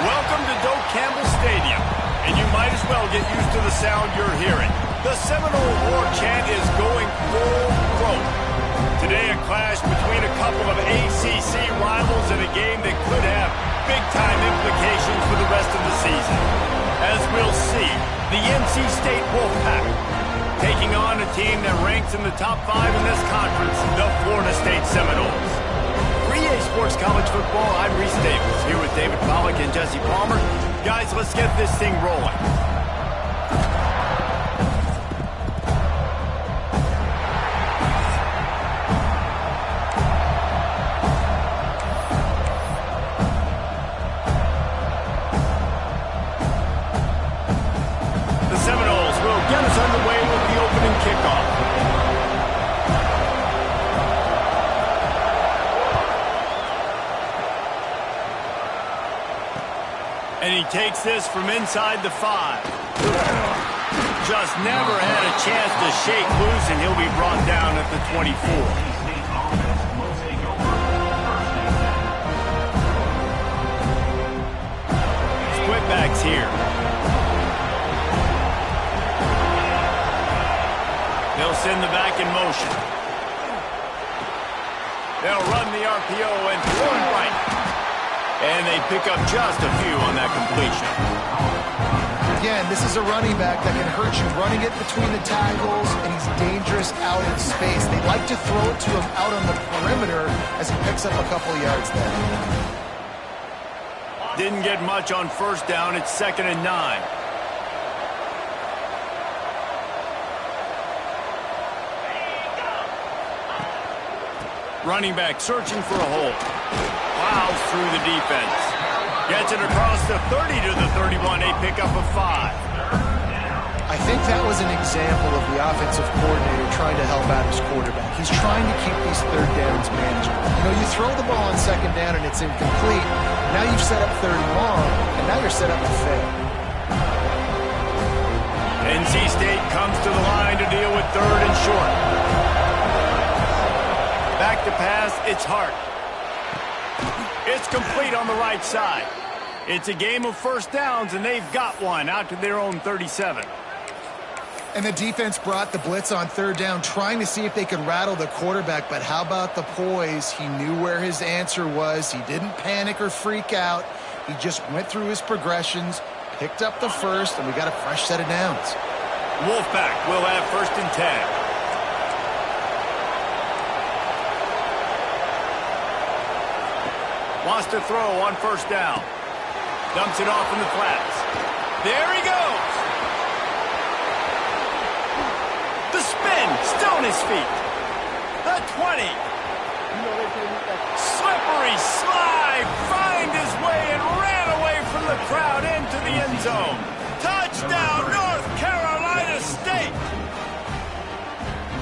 Welcome to Doak Campbell Stadium, and you might as well get used to the sound you're hearing. The Seminole war chant is going full throat. Today, a clash between a couple of ACC rivals in a game that could have big-time implications for the rest of the season. As we'll see, the NC State Wolfpack taking on a team that ranks in the top 5 in this conference, the Florida State Seminoles. For EA Sports College Football, I'm Reese Davis, here with David Pollack and Jesse Palmer. Guys, let's get this thing rolling. The Seminoles will get us underway with the opening kickoff. And he takes this from inside the 5. Just never had a chance to shake loose, and he'll be brought down at the 24. Split backs here. They'll send the back in motion. They'll run the RPO and throw it right. And they pick up just a few on that completion. Again, this is a running back that can hurt you running it between the tackles, and he's dangerous out in space. They like to throw it to him out on the perimeter as he picks up a couple yards there. Didn't get much on first down. It's 2nd and 9. Running back searching for a hole. Plows through the defense. Gets it across the 30 to the 31. They pick up a 5. I think that was an example of the offensive coordinator trying to help out his quarterback. He's trying to keep these third downs manageable. You know, you throw the ball on 2nd down and it's incomplete. Now you've set up 3rd and long, and now you're set up to fail. NC State comes to the line to deal with 3rd and short. Back to pass, it's Hart. It's complete on the right side. It's a game of first downs, and they've got one out to their own 37. And the defense brought the blitz on 3rd down, trying to see if they could rattle the quarterback. But how about the poise? He knew where his answer was. He didn't panic or freak out. He just went through his progressions, picked up the first, and we got a fresh set of downs. Wolfpack will have 1st and 10. Wants to throw on 1st down. Dumps it off in the flats. There he goes. The spin, still on his feet. The 20. Slippery slide, find his way and ran away from the crowd into the end zone. Touchdown, North Carolina State.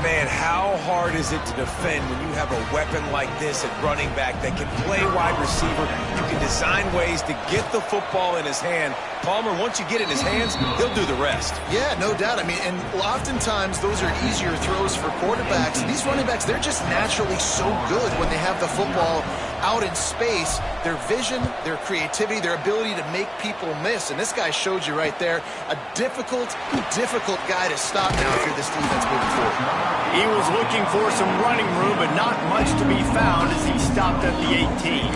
Man, how hard is it to defend when you have a weapon like this at running back that can play wide receiver? You can design ways to get the football in his hand. Palmer, once you get it in his hands, he'll do the rest. Yeah, no doubt. I mean, and oftentimes those are easier throws for quarterbacks. These running backs, they're just naturally so good when they have the football out in space. Their vision, their creativity, their ability to make people miss. And this guy showed you right there, a difficult guy to stop now if you're this defense moving forward. He was looking for some running room, but not much to be found as he stopped at the 18.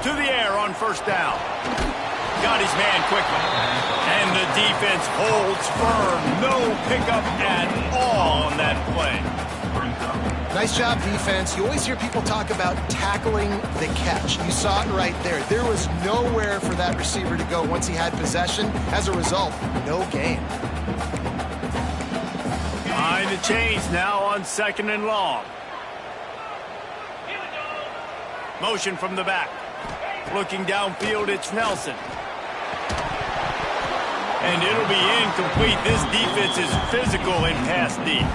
To the air on 1st down. Got his man quickly. And the defense holds firm. No pickup at all on that play. Nice job, defense. You always hear people talk about tackling the catch. You saw it right there. There was nowhere for that receiver to go once he had possession. As a result, no gain. Behind the chains now on 2nd and long. Motion from the back. Looking downfield, it's Nelson. And it'll be incomplete. This defense is physical in pass deep.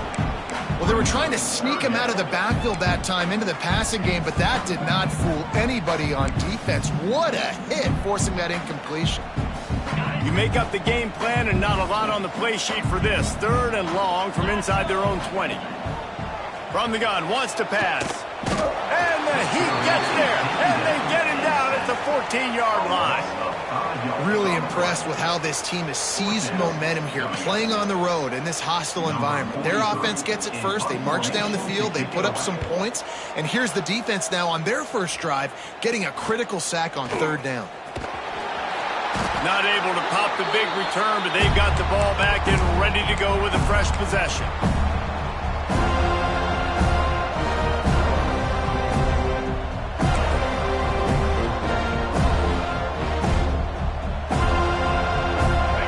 Well, they were trying to sneak him out of the backfield that time into the passing game, but that did not fool anybody on defense. What a hit, forcing that incompletion. You make up the game plan and not a lot on the play sheet for this. 3rd and long from inside their own 20. From the gun, wants to pass. And the Heat gets there, and they get him down at the 14-yard line. Really impressed with how this team has seized momentum here, playing on the road in this hostile environment. Their offense gets it first. They march down the field. They put up some points. And here's the defense now on their first drive, getting a critical sack on 3rd down. Not able to pop the big return, but they've got the ball back and ready to go with a fresh possession.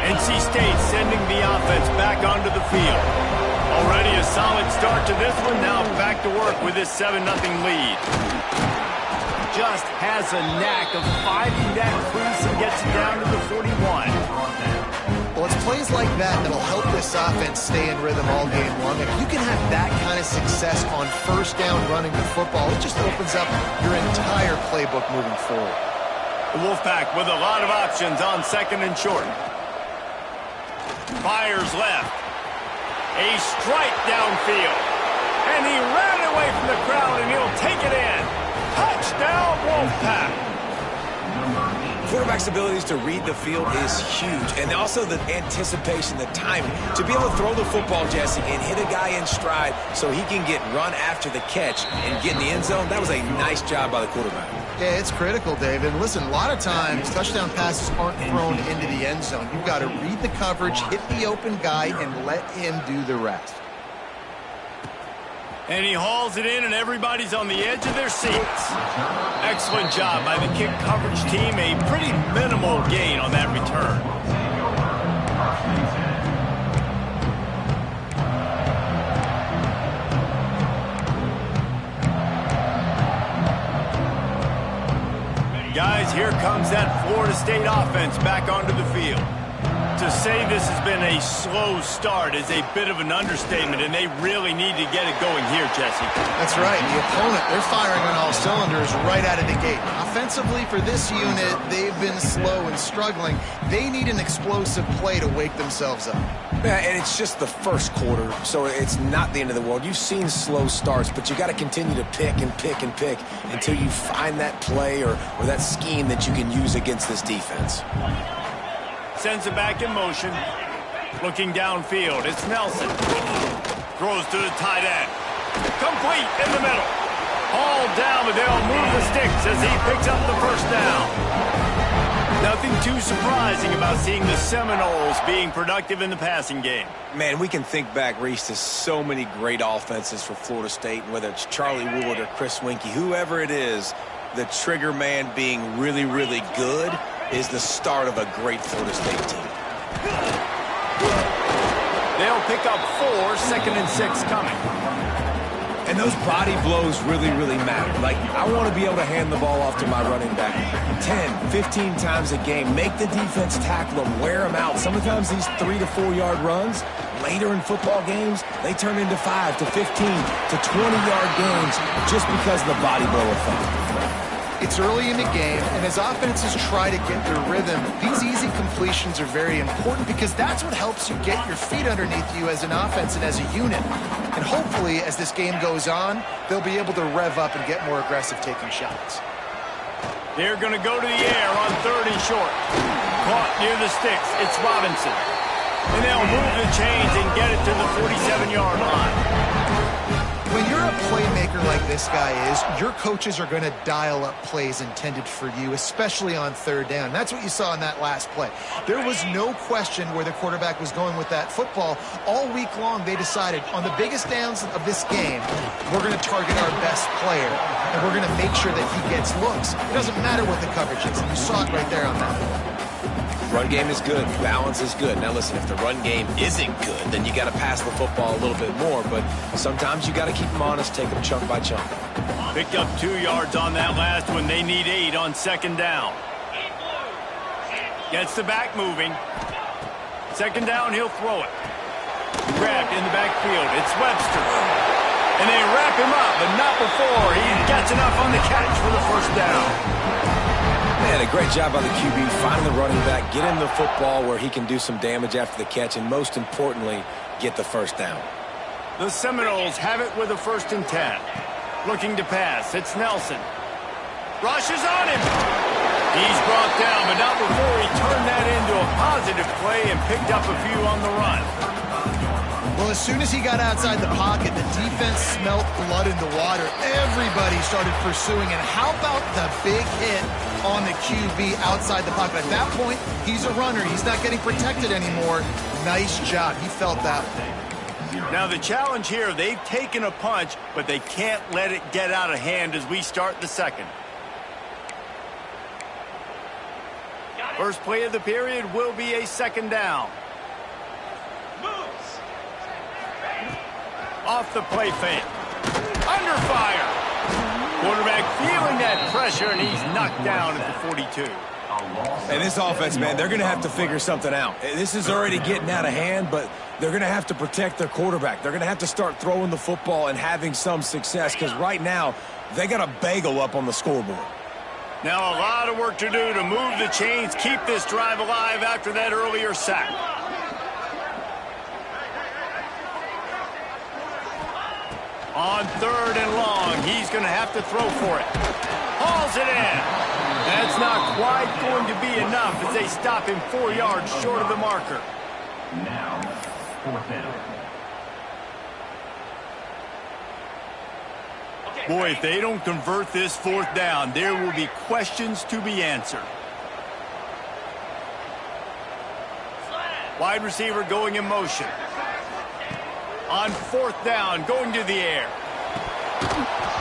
NC State sending the offense back onto the field. Already a solid start to this one. Now back to work with this 7-0 lead. Just has a knack of finding that crease and gets it down to the 41. Well, it's plays like that that'll help this offense stay in rhythm all game long. If you can have that kind of success on 1st down running the football, it just opens up your entire playbook moving forward. The Wolfpack with a lot of options on 2nd and short. Fires left. A strike downfield. And he ran away from the crowd, and he'll take it in. Touchdown, Wolfpack. Quarterback's abilities to read the field is huge. And also the anticipation, the timing. To be able to throw the football, Jesse, and hit a guy in stride so he can get run after the catch and get in the end zone, that was a nice job by the quarterback. Yeah, it's critical, David. Listen, a lot of times touchdown passes aren't thrown into the end zone. You've got to read the coverage, hit the open guy, and let him do the rest. And he hauls it in, and everybody's on the edge of their seats. Excellent job by the kick coverage team. A pretty minimal gain on that return. Guys, here comes that Florida State offense back onto the field. To say this has been a slow start is a bit of an understatement, and they really need to get it going here, Jesse. That's right. The opponent, they're firing on all cylinders right out of the gate. Offensively, for this unit, they've been slow and struggling. They need an explosive play to wake themselves up. Yeah, and it's just the first quarter, so it's not the end of the world. You've seen slow starts, but you got to continue to pick and pick and pick until you find that play or that scheme that you can use against this defense. Sends it back in motion. Looking downfield, it's Nelson. Throws to the tight end. Complete in the middle. All down, but they'll move the sticks as he picks up the 1st down. Nothing too surprising about seeing the Seminoles being productive in the passing game. Man, we can think back, Reese, to so many great offenses for Florida State, whether it's Charlie Wood or Chris Winkie, whoever it is, the trigger man being really, really good is the start of a great Florida State team. They'll pick up 4, 2nd and 6 coming. And those body blows really, really matter. Like, I want to be able to hand the ball off to my running back 10, 15 times a game. Make the defense tackle them, wear them out. Sometimes these 3 to 4 yard runs, later in football games, they turn into 5 to 15 to 20-yard games just because of the body blow effect. It's early in the game, and as offenses try to get their rhythm, these easy completions are very important because that's what helps you get your feet underneath you as an offense and as a unit. And hopefully, as this game goes on, they'll be able to rev up and get more aggressive taking shots. They're going to go to the air on 3rd and short. Caught near the sticks. It's Robinson. And they'll move the chains and get it to the 47-yard line. When you're a playmaker like this guy is, your coaches are going to dial up plays intended for you, especially on 3rd down. That's what you saw in that last play. There was no question where the quarterback was going with that football. All week long, they decided on the biggest downs of this game, we're going to target our best player, and we're going to make sure that he gets looks. It doesn't matter what the coverage is. You saw it right there on that. Run game is good. Balance is good. Now, listen, if the run game isn't good, then you got to pass the football a little bit more. But sometimes you got to keep them honest, take them chunk by chunk. Picked up 2 yards on that last one. They need 8 on 2nd down. Gets the back moving. 2nd down, he'll throw it. Grabbed in the backfield. It's Webster. And they wrap him up, but not before he gets enough on the catch for the first down. Man, a great job by the QB, finding the running back, get him the football where he can do some damage after the catch, and most importantly, get the first down. The Seminoles have it with a 1st and 10. Looking to pass. It's Nelson. Rushes on him. He's brought down, but not before he turned that into a positive play and picked up a few on the run. Well, as soon as he got outside the pocket, the defense smelled blood in the water. Everybody started pursuing. And how about the big hit on the QB outside the pocket? At that point, he's a runner. He's not getting protected anymore. Nice job. He felt that one. Now the challenge here, they've taken a punch, but they can't let it get out of hand as we start the second. First play of the period will be a 2nd down. Off the play fake. Under fire. Quarterback feeling that pressure, and he's knocked down at the 42. And this offense, man, they're going to have to figure something out. This is already getting out of hand, but they're going to have to protect their quarterback. They're going to have to start throwing the football and having some success, because right now they got a bagel up on the scoreboard. Now a lot of work to do to move the chains, keep this drive alive after that earlier sack. On 3rd and long, he's going to have to throw for it. Hauls it in. That's not quite going to be enough as they stop him 4 yards short of the marker. Now, 4th down. Boy, if they don't convert this 4th down, there will be questions to be answered. Wide receiver going in motion. On 4th down, going to the air.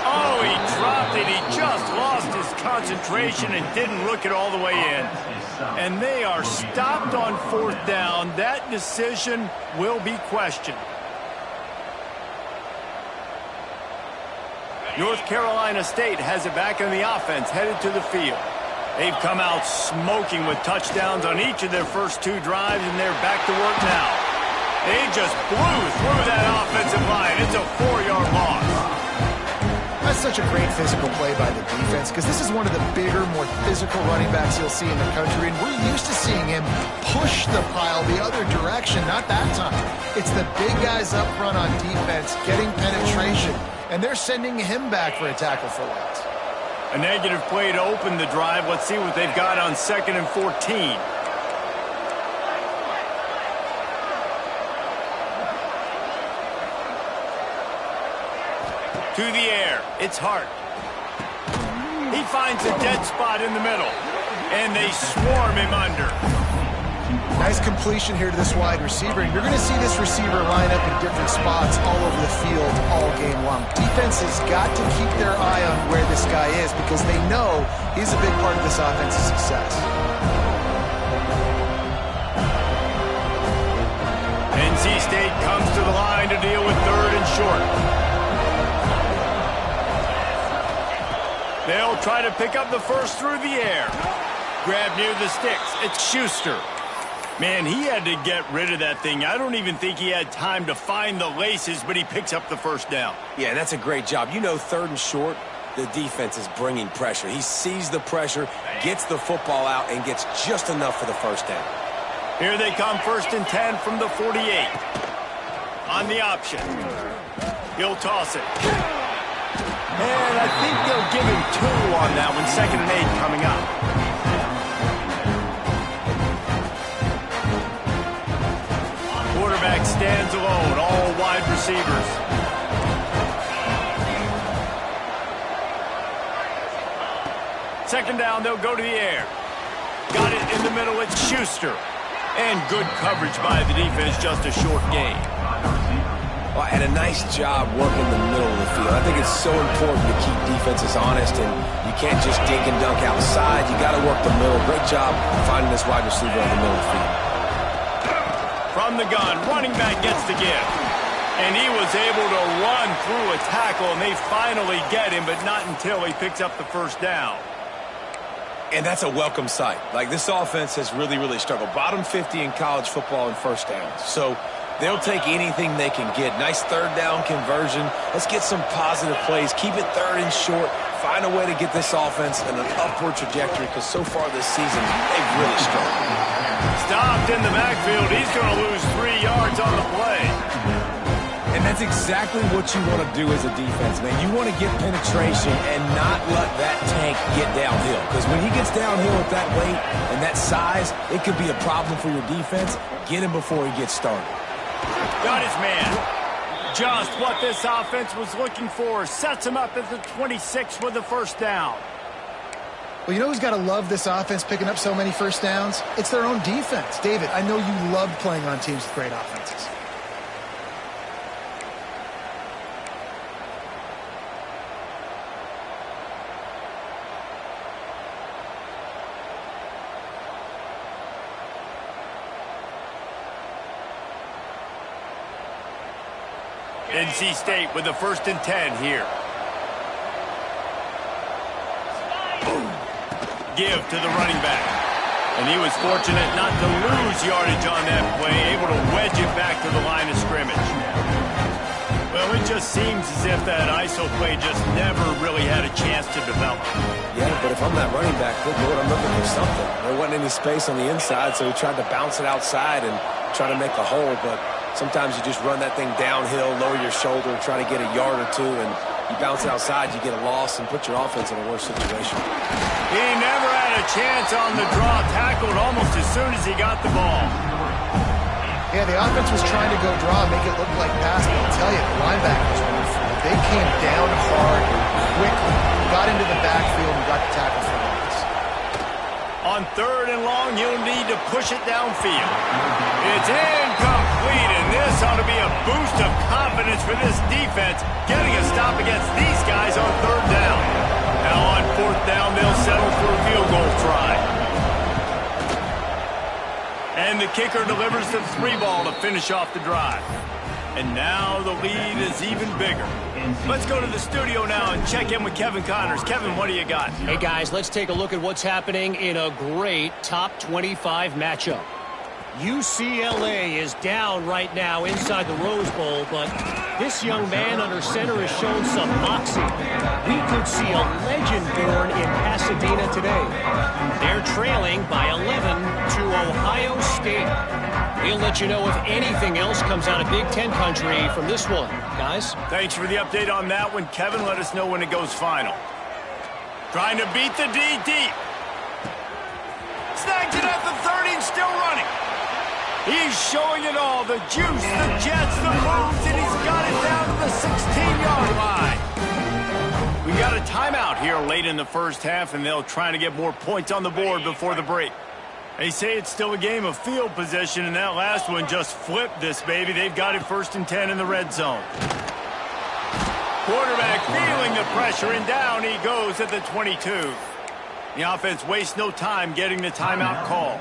Oh, he dropped it. He just lost his concentration and didn't look it all the way in. And they are stopped on 4th down. That decision will be questioned. North Carolina State has it back in the offense, headed to the field. They've come out smoking with touchdowns on each of their first 2 drives, and they're back to work now. They just blew through that offensive line. It's a 4-yard loss. That's such a great physical play by the defense, because this is one of the bigger, more physical running backs you'll see in the country, and we're used to seeing him push the pile the other direction. Not that time. It's the big guys up front on defense getting penetration, and they're sending him back for a tackle for loss. A negative play to open the drive. Let's see what they've got on 2nd and 14. To the air. It's Hart. He finds a dead spot in the middle, and they swarm him under. Nice completion here to this wide receiver, and you're going to see this receiver line up in different spots all over the field all game long. Defense has got to keep their eye on where this guy is, because they know he's a big part of this offense's success. NC State comes to the line to deal with 3rd and short. They'll try to pick up the first through the air. Grab near the sticks. It's Schuster. Man, he had to get rid of that thing. I don't even think he had time to find the laces, but he picks up the first down. Yeah, that's a great job. You know, 3rd and short, the defense is bringing pressure. He sees the pressure, gets the football out, and gets just enough for the first down. Here they come, 1st and 10 from the 48. On the option. He'll toss it. And I think they'll give him 2 on that one. 2nd and 8 coming up. Quarterback stands alone, all wide receivers. Second down, they'll go to the air. Got it in the middle, it's Schuster. And good coverage by the defense, just a short gain. Well, and a nice job working the middle of the field. I think it's so important to keep defenses honest, and you can't just dink and dunk outside. You got to work the middle. Great job finding this wide receiver in the middle of the field. From the gun, running back gets the give. And he was able to run through a tackle, and they finally get him, but not until he picks up the first down. And that's a welcome sight. Like, this offense has really, really struggled. Bottom 50 in college football and first downs. So They'll take anything they can get. Nice third down conversion. Let's get some positive plays. Keep it third and short. Find a way to get this offense in an upward trajectory because so far this season, they've really struggled. Stopped in the backfield. He's going to lose 3 yards on the play. And that's exactly what you want to do as a defense, man. You want to get penetration and not let that tank get downhill. Because when he gets downhill with that weight and that size, it could be a problem for your defense. Get him before he gets started. Got his man. Just what this offense was looking for. Sets him up at the 26 with the first down. Well, you know who's got to love this offense picking up so many first downs? It's their own defense. David, I know you love playing on teams with great offenses. NC State with the 1st and 10 here. Give to the running back. And he was fortunate not to lose yardage on that play, able to wedge it back to the line of scrimmage. Well, it just seems as if that ISO play just never really had a chance to develop. Yeah, but if I'm that running back, good Lord, I'm looking for something. There wasn't any space on the inside, so he tried to bounce it outside and try to make a hole, but sometimes you just run that thing downhill, lower your shoulder, try to get a yard or two, and you bounce it outside, you get a loss and put your offense in a worse situation. He never had a chance on the draw, tackled almost as soon as he got the ball. Yeah, the offense was trying to go draw, make it look like pass, but I'll tell you, the linebackers were full. They came down hard, quickly, got into the backfield, and got the tackle for loss. On 3rd and long, he'll need to push it downfield. It's incomplete, and this ought to be a boost of confidence for this defense, getting a stop against these guys on 3rd down. Now on 4th down, they'll settle for a field goal try. And the kicker delivers the 3-ball to finish off the drive. And now the lead is even bigger. Let's go to the studio now and check in with Kevin Connors. Kevin, what do you got? Hey, guys, let's take a look at what's happening in a great top 25 matchup. UCLA is down right now inside the Rose Bowl, but this young man under center has shown some moxie. We could see a legend born in Pasadena today. They're trailing by 11 to Ohio State. We'll let you know if anything else comes out of Big Ten country from this one. Guys? Thanks for the update on that one, Kevin. Let us know when it goes final. Trying to beat the D deep. Snagged it at the 30 and still running. He's showing it all. The juice, the jets, the moves, and he's got it down to the 16-yard line. We got a timeout here late in the first half, and they'll try to get more points on the board before the break. They say it's still a game of field position, and that last one just flipped this baby. They've got it 1st and 10 in the red zone. Quarterback feeling the pressure, and down he goes at the 22. The offense wastes no time getting the timeout call.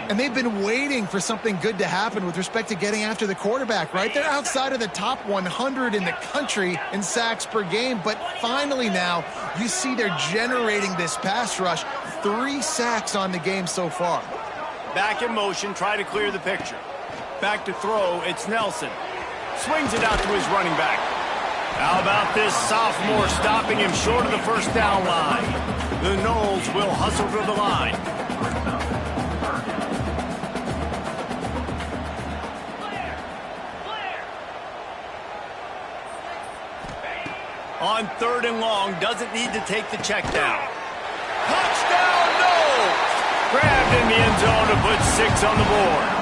And they've been waiting for something good to happen with respect to getting after the quarterback, right? They're outside of the top 100 in the country in sacks per game, but finally now you see they're generating this pass rush. 3 sacks on the game so far. Back in motion, try to clear the picture. Back to throw, it's Nelson. Swings it out to his running back. How about this sophomore stopping him short of the 1st down line? The Noles will hustle to the line. On 3rd and long, doesn't need to take the check down. Touchdown, Noles! Grabbed in the end zone to put 6 on the board.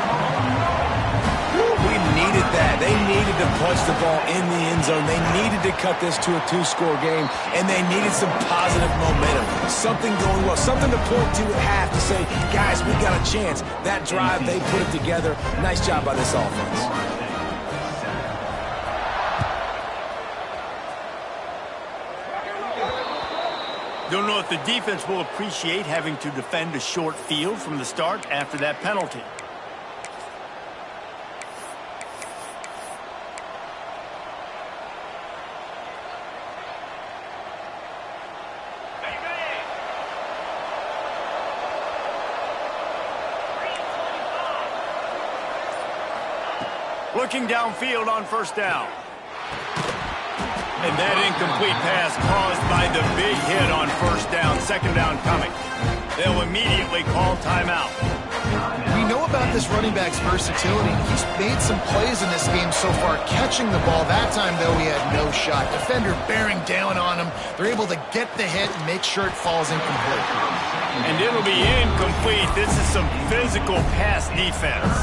We needed that. They needed to punch the ball in the end zone. They needed to cut this to a 2-score game, and they needed some positive momentum. Something going well, something to point to at half to say, guys, we got a chance. That drive, they put it together. Nice job by this offense. Don't know if the defense will appreciate having to defend a short field from the start after that penalty. Looking downfield on first down. And that incomplete pass caused by the big hit on first down. Second down coming. They'll immediately call timeout. We know about this running back's versatility. He's made some plays in this game so far, catching the ball. That time, though, he had no shot. Defender bearing down on him. They're able to get the hit and make sure it falls incomplete. And it'll be incomplete. This is some physical pass defense.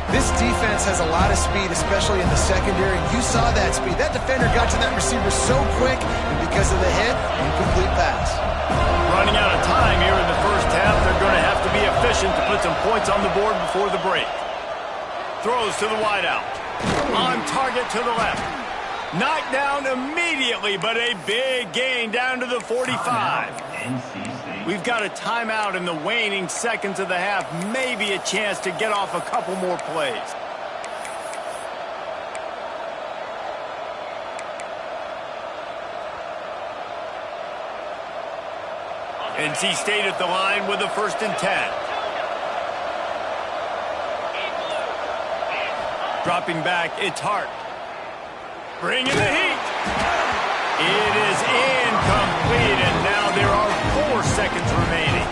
This defense has a lot of speed, especially in the secondary. You saw that speed. That defender got to that receiver so quick, and because of the hit, incomplete pass. Running out of time here in the first half. They're going to have to be efficient to put some points on the board before the break. Throws to the wideout. On target to the left. Knocked down immediately, but a big gain down to the 45. We've got a timeout in the waning seconds of the half. Maybe a chance to get off a couple more plays. NC State at the line with a 1st and 10. Dropping back, it's Hart. Bringing the heat. It is incomplete, and now there are 4 seconds remaining.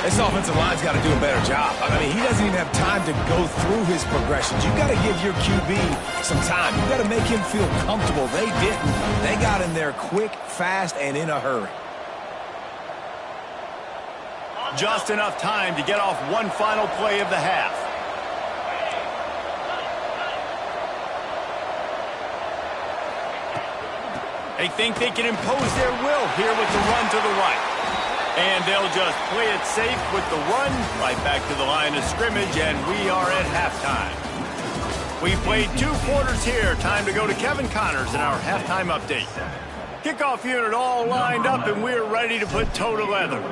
This offensive line's got to do a better job. I mean, he doesn't even have time to go through his progressions. You've got to give your QB some time. You've got to make him feel comfortable. They didn't. They got in there quick, fast, and in a hurry. Just enough time to get off one final play of the half. They think they can impose their will here with the run to the right. And they'll just play it safe with the run right back to the line of scrimmage, and we are at halftime. We've played 2 quarters here. Time to go to Kevin Connors in our halftime update. Kickoff unit all lined up, and we're ready to put toe to leather.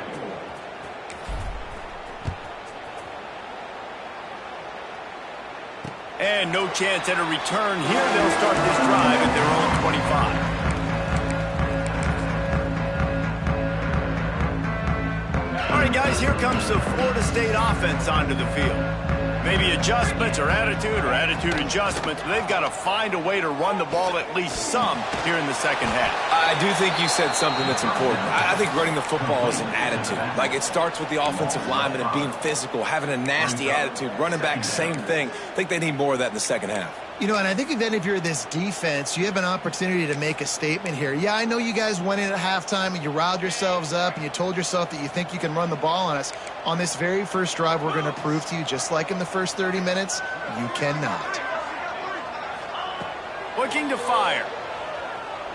And no chance at a return here. They'll start this drive at their own 25. All right, guys, here comes the Florida State offense onto the field. Maybe adjustments or attitude adjustments, but they've got to find a way to run the ball at least some here in the second half. I do think you said something that's important. I think running the football is an attitude. Like, it starts with the offensive lineman and being physical, having a nasty attitude. Running back, same thing. I think they need more of that in the second half. You know, and I think if you're this defense, you have an opportunity to make a statement here. Yeah, I know you guys went in at halftime and you riled yourselves up and you told yourself that you think you can run the ball on us. On this very first drive, we're going to prove to you, just like in the first 30 minutes, you cannot. Looking to fire.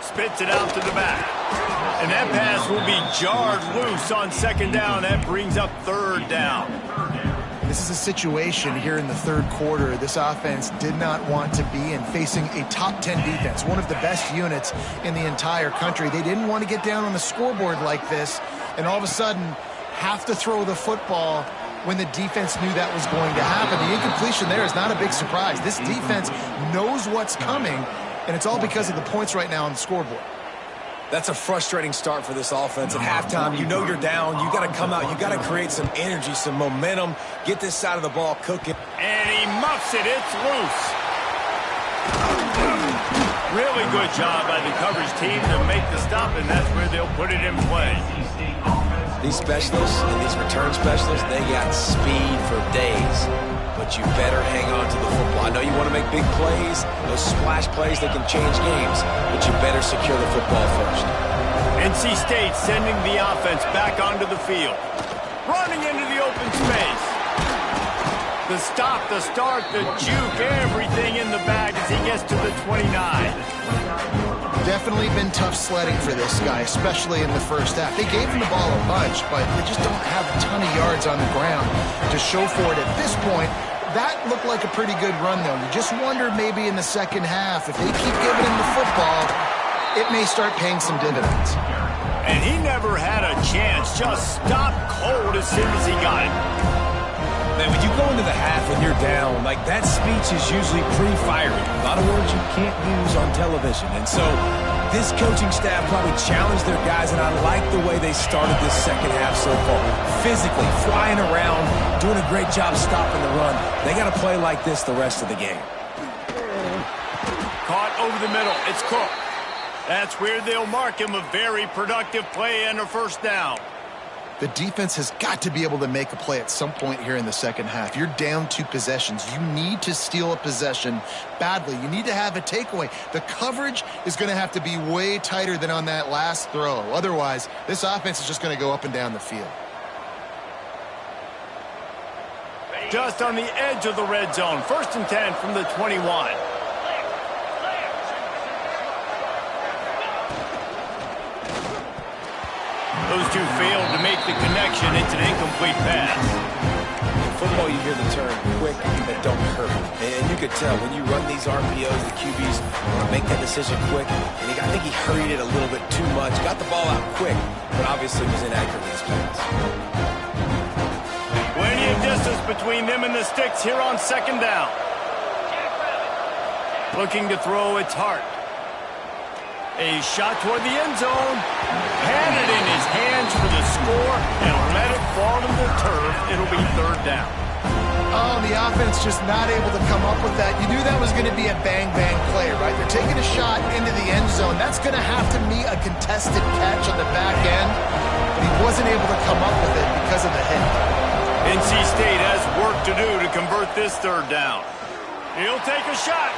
Spits it out to the back. And that pass will be jarred loose on second down. That brings up third down. This is a situation here in the third quarter this offense did not want to be in, facing a top 10 defense, one of the best units in the entire country. They didn't want to get down on the scoreboard like this and all of a sudden have to throw the football when the defense knew that was going to happen. The incompletion there is not a big surprise. This defense knows what's coming, and it's all because of the points right now on the scoreboard. That's a frustrating start for this offense. At halftime, you know you're down. You got to come out. You got to create some energy, some momentum. Get this side of the ball cooking. And he muffs it. It's loose. Really good job by the coverage team to make the stop, and that's where they'll put it in play. These specialists and these return specialists, they got speed for days. But you better hang on to the football. I know you want to make big plays, those splash plays that can change games, but you better secure the football first. NC State sending the offense back onto the field. Running into the open space. The stop, the start, the juke, everything in the bag as he gets to the 29. Definitely been tough sledding for this guy, especially in the first half. They gave him the ball a bunch, but they just don't have a ton of yards on the ground to show for it at this point. That looked like a pretty good run, though. You just wonder maybe in the second half, if they keep giving him the football, it may start paying some dividends. And he never had a chance. Just stopped cold as soon as he got it. Man, when you go into the half and you're down, like, that speech is usually pre-fiery. A lot of words you can't use on television. And so this coaching staff probably challenged their guys, and I like the way they started this second half so far. Physically, flying around, doing a great job stopping the run. They got to play like this the rest of the game. caught over the middle. It's Cook. That's where they'll mark him. A very productive play and a first down. The defense has got to be able to make a play at some point here in the second half. You're down 2 possessions. You need to steal a possession badly. You need to have a takeaway. The coverage is going to have to be way tighter than on that last throw. Otherwise, this offense is just going to go up and down the field. Just on the edge of the red zone. 1st and 10 from the 21. Those two failed to make the connection. It's an incomplete pass. In football, you hear the term quick but don't hurt. And you could tell when you run these RPOs, the QBs want to make that decision quick. And I think he hurried it a little bit too much. Got the ball out quick, but obviously was inaccurate in his pass. Plenty of distance between them and the sticks here on 2nd down. Looking to throw, it's Hart. A shot toward the end zone. Had it in his hands for the score and let it fall to the turf. It'll be 3rd down. Oh, the offense just not able to come up with that. You knew that was going to be a bang-bang play, right? They're taking a shot into the end zone. That's going to have to be a contested catch on the back end, but he wasn't able to come up with it because of the hit. NC State has work to do to convert this 3rd down. He'll take a shot.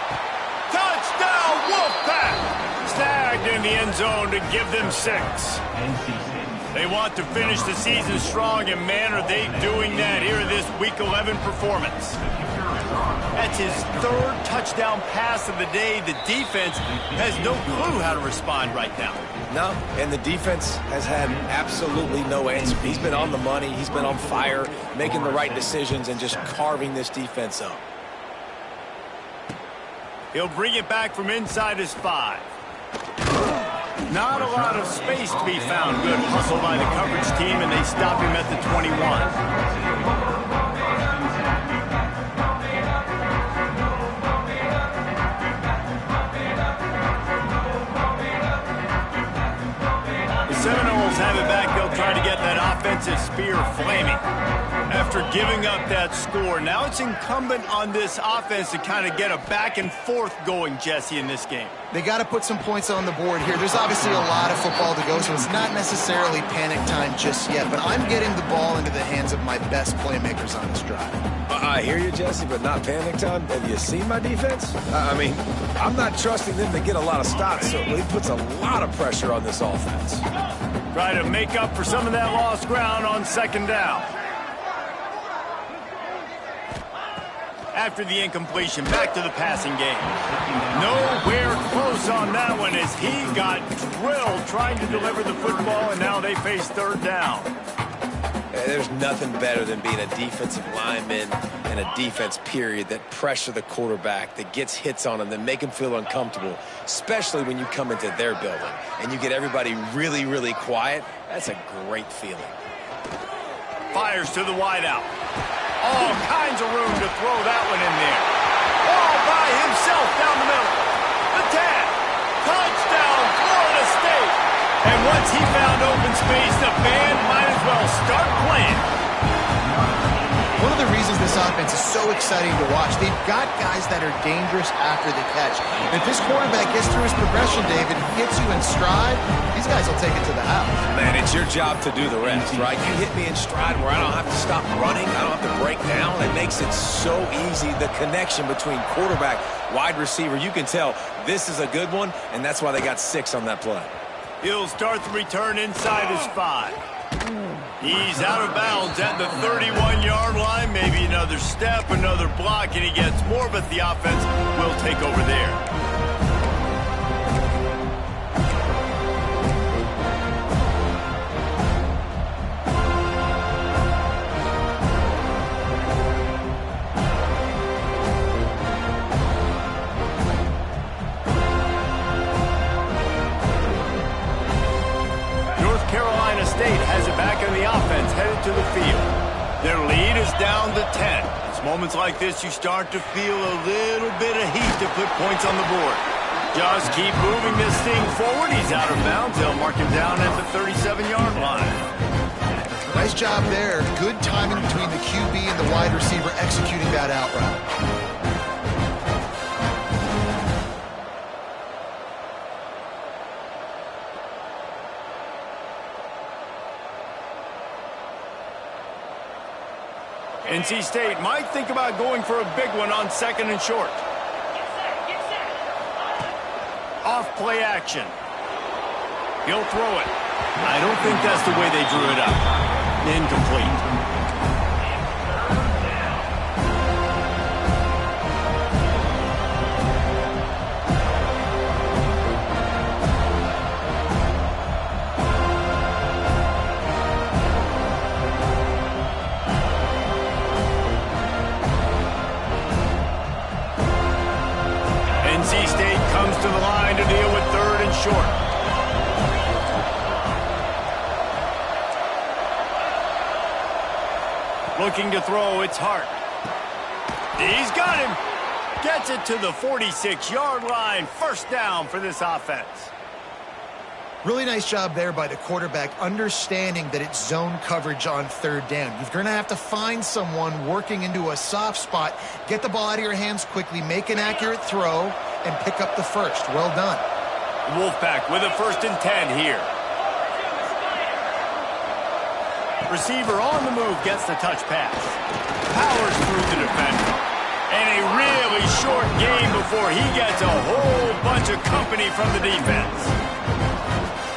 Touchdown, Wolfpack! Snagged in the end zone to give them 6. They want to finish the season strong, and man, are they doing that here in this Week 11 performance. That's his 3rd touchdown pass of the day. The defense has no clue how to respond right now. No, and the defense has had absolutely no answer. He's been on the money. He's been on fire, making the right decisions and just carving this defense up. He'll bring it back from inside his 5. Not a lot of space to be found. Good hustle by the coverage team, and they stop him at the 21. Seminoles have it back. They'll try to get that offensive spear flaming. After giving up that score, now it's incumbent on this offense to kind of get a back and forth going, Jesse, in this game. They got to put some points on the board here. There's obviously a lot of football to go, so it's not necessarily panic time just yet, but I'm getting the ball into the hands of my best playmakers on this drive. I hear you, Jesse, but not panic time. Have you seen my defense? I mean, I'm not trusting them to get a lot of stops, so he puts a lot of pressure on this offense. Try to make up for some of that lost ground on 2nd down. After the incompletion, back to the passing game. Nowhere close on that one as he got drilled trying to deliver the football, and now they face 3rd down. There's nothing better than being a defensive lineman and a defense period that pressure the quarterback, that gets hits on him, that make him feel uncomfortable, especially when you come into their building and you get everybody really, really quiet. That's a great feeling. Fires to the wideout. All kinds of room to throw that one in there. All by himself down the middle. The tag. Touchdown, Florida State. And once he found open space, the band might as well start playing. One of the reasons this offense is so exciting to watch, they've got guys that are dangerous after the catch. And if this quarterback gets through his progression, David, and gets you in stride, these guys will take it to the house. Man, it's your job to do the rest, right? You hit me in stride where I don't have to stop running. I don't have to break down. It makes it so easy, the connection between quarterback, wide receiver. You can tell this is a good one, and that's why they got 6 on that play. He'll start the return inside his 5. He's out of bounds at the 31-yard line. Maybe another step, another block, and he gets more, but the offense will take over there. State has it back in the offense, headed to the field. Their lead is down to 10. It's moments like this you start to feel a little bit of heat to put points on the board. Just keep moving this thing forward. He's out of bounds. They'll mark him down at the 37-yard line. Nice job there. Good timing between the QB and the wide receiver executing that out route. NC State might think about going for a big one on 2nd and short. Off play action. He'll throw it. I don't think that's the way they drew it up. Incomplete. NC State comes to the line to deal with 3rd and short. Looking to throw, it's Hart. He's got him. Gets it to the 46-yard line. 1st down for this offense. Really nice job there by the quarterback, understanding that it's zone coverage on 3rd down. You're going to have to find someone working into a soft spot, get the ball out of your hands quickly, make an accurate throw, and pick up the 1st. Well done. Wolfpack with a 1st and 10 here. Receiver on the move gets the touch pass. Powers through the defender. And a really short game before he gets a whole bunch of company from the defense.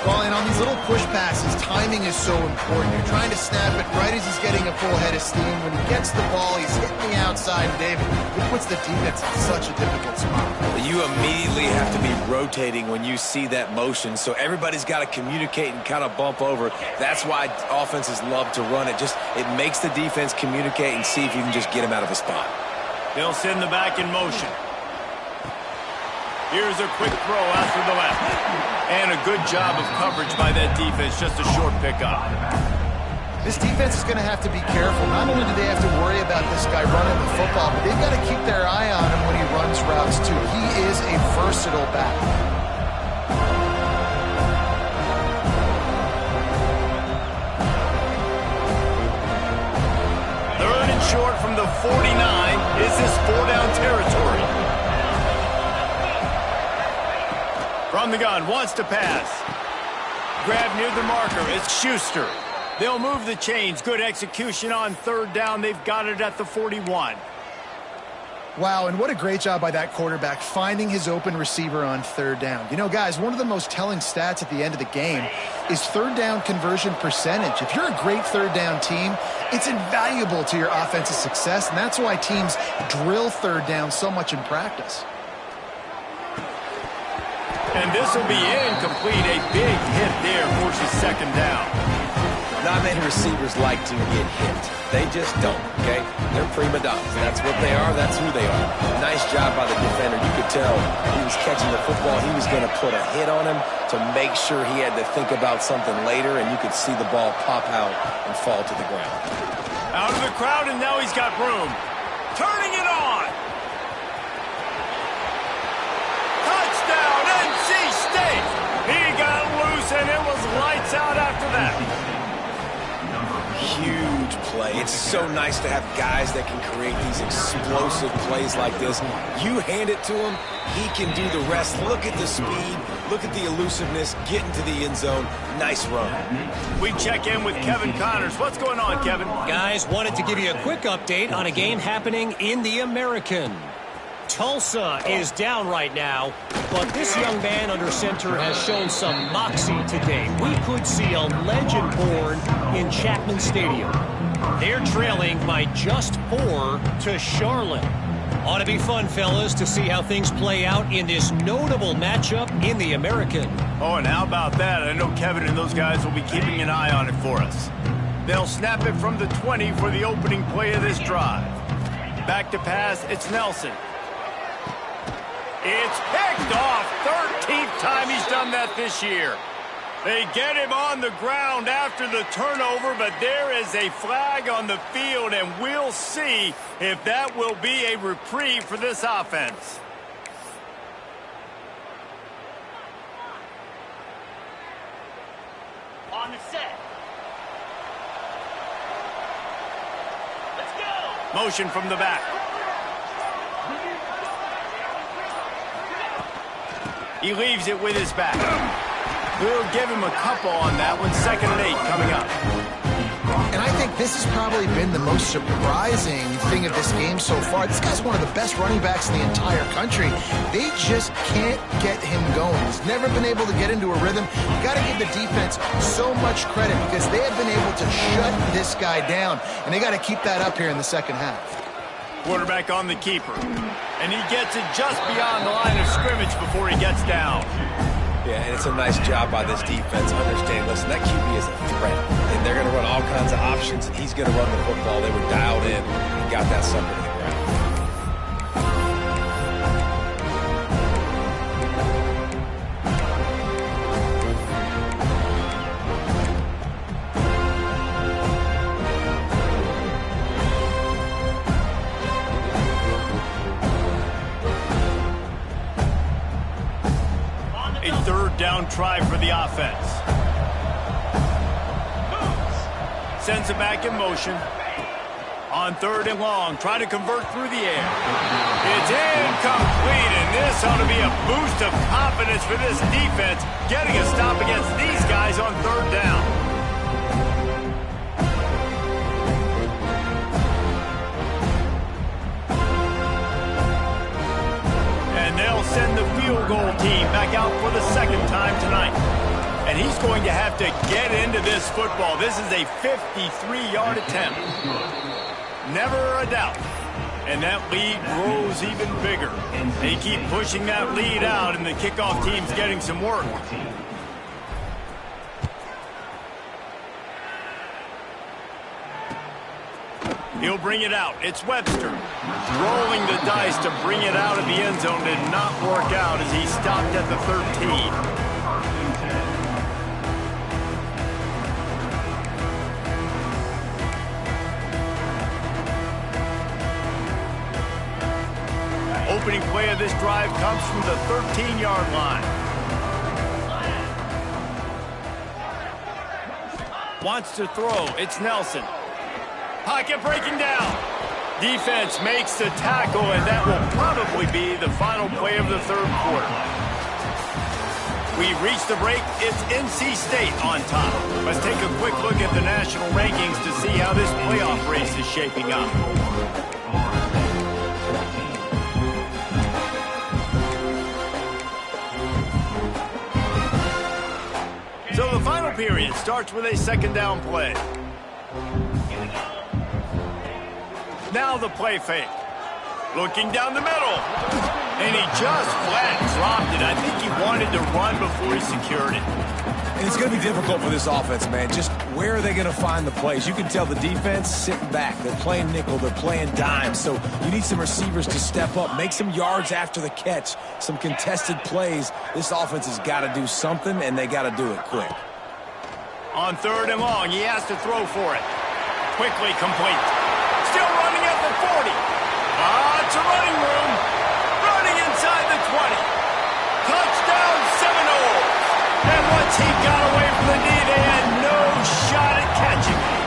Well, and on these little push passes, timing is so important. You're trying to snap it right as he's getting a full head of steam. When he gets the ball, he's hitting the outside, David. It puts the defense in such a difficult spot. You immediately have to be rotating when you see that motion, so everybody's got to communicate and kind of bump over. That's why offenses love to run it. It makes the defense communicate and see if you can just get him out of a spot. They'll send the back in motion. Here's a quick throw out to the left. And a good job of coverage by that defense, just a short pickup. This defense is going to have to be careful. Not only do they have to worry about this guy running the football, but they've got to keep their eye on him when he runs routes, too. He is a versatile back. 3rd and short from the 49. Is this 4-down territory? From the gun, wants to pass. Grab near the marker, it's Schuster. They'll move the chains. Good execution on 3rd down. They've got it at the 41. Wow, and what a great job by that quarterback finding his open receiver on 3rd down. You know, guys, one of the most telling stats at the end of the game is 3rd down conversion percentage. If you're a great 3rd down team, it's invaluable to your offensive success, and that's why teams drill 3rd down so much in practice. And this will be incomplete. A big hit there forces 2nd down. Not many receivers like to get hit. They just don't, okay? They're prima donnas. That's what they are. That's who they are. Nice job by the defender. You could tell he was catching the football. He was going to put a hit on him to make sure he had to think about something later, and you could see the ball pop out and fall to the ground. Out of the crowd, and now he's got room. Turning it on. Touchdown, NC State. He got loose, and it was lights out after that. Huge play. It's so nice to have guys that can create these explosive plays like this. You hand it to him, he can do the rest. Look at the speed. Look at the elusiveness. Get into the end zone. Nice run. We check in with Kevin Connors. What's going on, Kevin? Guys, wanted to give you a quick update on a game happening in the American. Tulsa is down right now, but this young man under center has shown some moxie today. We could see a legend born in Chapman Stadium. They're trailing by just 4 to Charlotte. Ought to be fun, fellas, to see how things play out in this notable matchup in the American. Oh, and how about that? I know Kevin and those guys will be keeping an eye on it for us. They'll snap it from the 20 for the opening play of this drive. Back to pass, it's Nelson. It's picked off. 13th time he's done that this year. They get him on the ground after the turnover, but there is a flag on the field, and we'll see if that will be a reprieve for this offense. On the set. Let's go. Motion from the back. He leaves it with his back. We'll give him a couple on that one. 2nd and 8 coming up. And I think this has probably been the most surprising thing of this game so far. This guy's one of the best running backs in the entire country. They just can't get him going. He's never been able to get into a rhythm. You got to give the defense so much credit because they have been able to shut this guy down, and they got to keep that up here in the second half. Quarterback on the keeper, and he gets it just beyond the line of scrimmage before he gets down. Yeah, and it's a nice job by this defense. Understand, listen, that QB is a threat, and they're going to run all kinds of options, and he's going to run the football. They were dialed in and got that sucker to the ground. Down try for the offense. Sends it back in motion. On 3rd and long, trying to convert through the air. It's incomplete, and this ought to be a boost of confidence for this defense, getting a stop against these guys on 3rd down. They'll send the field goal team back out for the 2nd time tonight. And he's going to have to get into this football. This is a 53-yard attempt. Never a doubt. And that lead grows even bigger. They keep pushing that lead out, and the kickoff team's getting some work. He'll bring it out. It's Webster. Rolling the dice to bring it out of the end zone did not work out as he stopped at the 13. Opening play of this drive comes from the 13-yard line. Wants to throw. It's Nelson. Pocket breaking down. Defense makes the tackle, and that will probably be the final play of the 3rd quarter. We've reached the break. It's NC State on top. Let's take a quick look at the national rankings to see how this playoff race is shaping up. So the final period starts with a 2nd down play. Now the play fake. Looking down the middle. And he just flat dropped it. I think he wanted to run before he secured it. And it's going to be difficult for this offense, man. Just where are they going to find the plays? You can tell the defense sitting back. They're playing nickel. They're playing dime. So you need some receivers to step up, make some yards after the catch, some contested plays. This offense has got to do something, and they got to do it quick. On 3rd and long, he has to throw for it. Quickly complete. Still running at the 40. It's a running room. Running inside the 20. Touchdown Seminoles. And once he got away from the knee, they had no shot at catching him.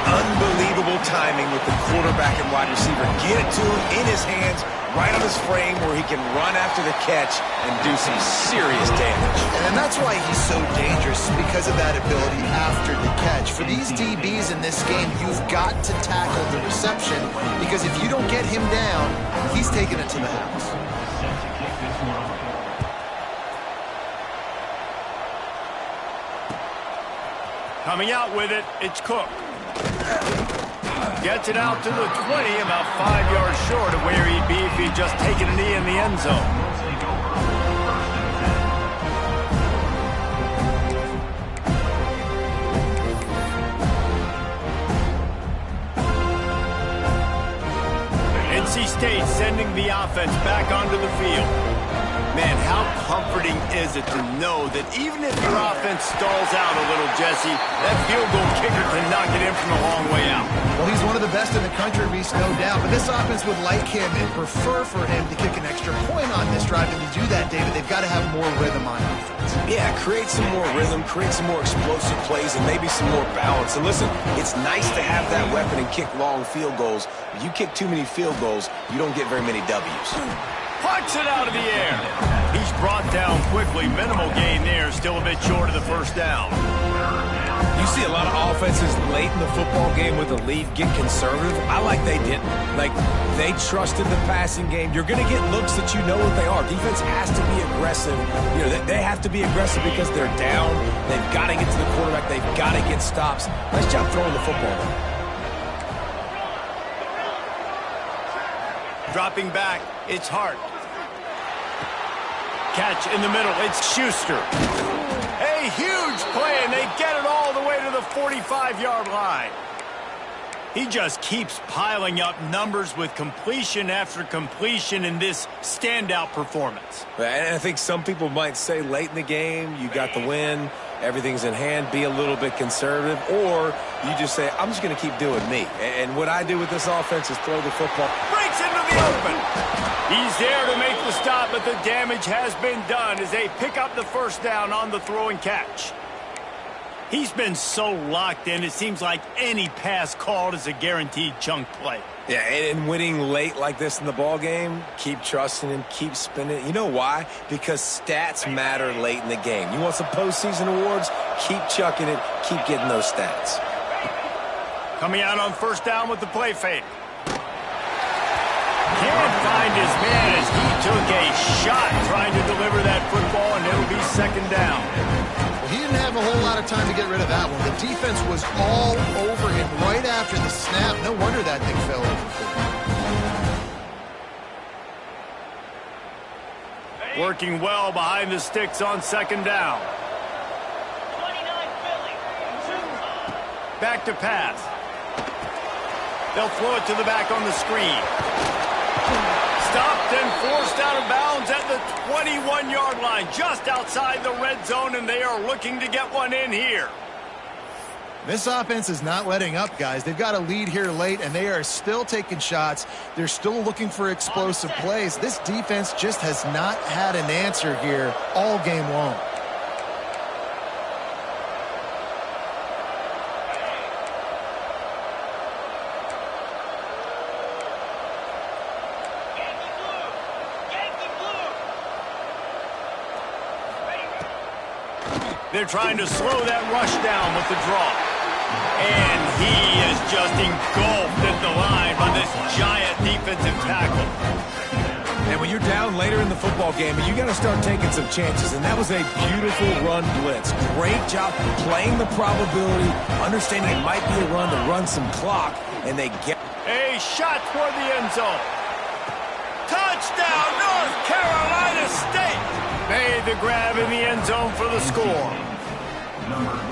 Unbelievable timing with the quarterback and wide receiver. Get it to him in his hands, right on his frame where he can run after the catch and do some serious damage. And that's why he's so dangerous, because of that ability after the catch. For these DBs in this game, you've got to tackle the reception, because if you don't get him down, he's taking it to the house. Coming out with it, it's Cook. Gets it out to the 20, about 5 yards short of where he'd be if he'd just taken a knee in the end zone. NC State sending the offense back onto the field. Man, how comforting is it to know that even if your offense stalls out a little, Jesse, that field goal kicker can knock it in from a long way out. Well, he's one of the best in the country, Reese, no doubt. But this offense would like him and prefer for him to kick an extra point on this drive. And to do that, David, they've got to have more rhythm on offense. Yeah, create some more rhythm, create some more explosive plays, and maybe some more balance. And listen, it's nice to have that weapon and kick long field goals. If you kick too many field goals, you don't get very many W's. Plucks it out of the air. He's brought down quickly. Minimal gain there. Still a bit short of the first down. You see a lot of offenses late in the football game with a lead get conservative. I like they didn't. Like, they trusted the passing game. You're going to get looks that you know what they are. Defense has to be aggressive. You know, they have to be aggressive because they're down. They've got to get to the quarterback. They've got to get stops. Nice job throwing the football. Dropping back, it's Hart. Catch in the middle, it's Schuster. A huge play, and they get it all the way to the 45-yard line. He just keeps piling up numbers with completion after completion in this standout performance. And I think some people might say late in the game, you got the win, everything's in hand, be a little bit conservative, or you just say, I'm just going to keep doing me. And what I do with this offense is throw the football. Breaks into the open. He's there to make the stop, but the damage has been done as they pick up the first down on the throw and catch. He's been so locked in, it seems like any pass called is a guaranteed chunk play. Yeah, and winning late like this in the ball game, keep trusting him, keep spinning. You know why? Because stats matter late in the game. You want some postseason awards? Keep chucking it, keep getting those stats. Coming out on first down with the play fake. Can't find his man as he took a shot trying to deliver that football, and it'll be second down. He didn't have a whole lot of time to get rid of that one. The defense was all over him right after the snap. No wonder that thing fell over. Working well behind the sticks on second down. 29 Philly. Back to pass. They'll throw it to the back on the screen. Stopped and forced out of bounds at the 21-yard line, just outside the red zone, and they are looking to get one in here. This offense is not letting up, guys. They've got a lead here late, and they are still taking shots. They're still looking for explosive plays. This defense just has not had an answer here all game long. They're trying to slow that rush down with the draw. And he is just engulfed at the line by this giant defensive tackle. And when you're down later in the football game, you got to start taking some chances. And that was a beautiful run blitz. Great job playing the probability, understanding it might be a run to run some clock, and they get a shot toward the end zone. Touchdown, North Carolina State. Made the grab in the end zone for the score.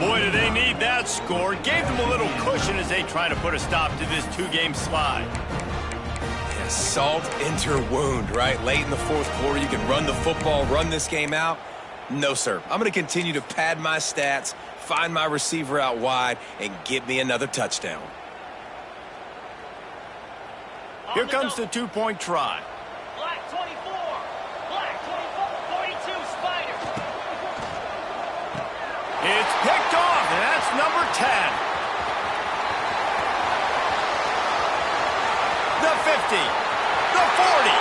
Boy, do they need that score. Gave them a little cushion as they try to put a stop to this two-game slide. Yeah, salt into wound, right? Late in the fourth quarter, you can run the football, run this game out. No, sir. I'm going to continue to pad my stats, find my receiver out wide, and get me another touchdown. Here comes the two-point try. Black 24. Black 24. 42 Spiders. It's picked off, and that's number 10. The 50. The 40.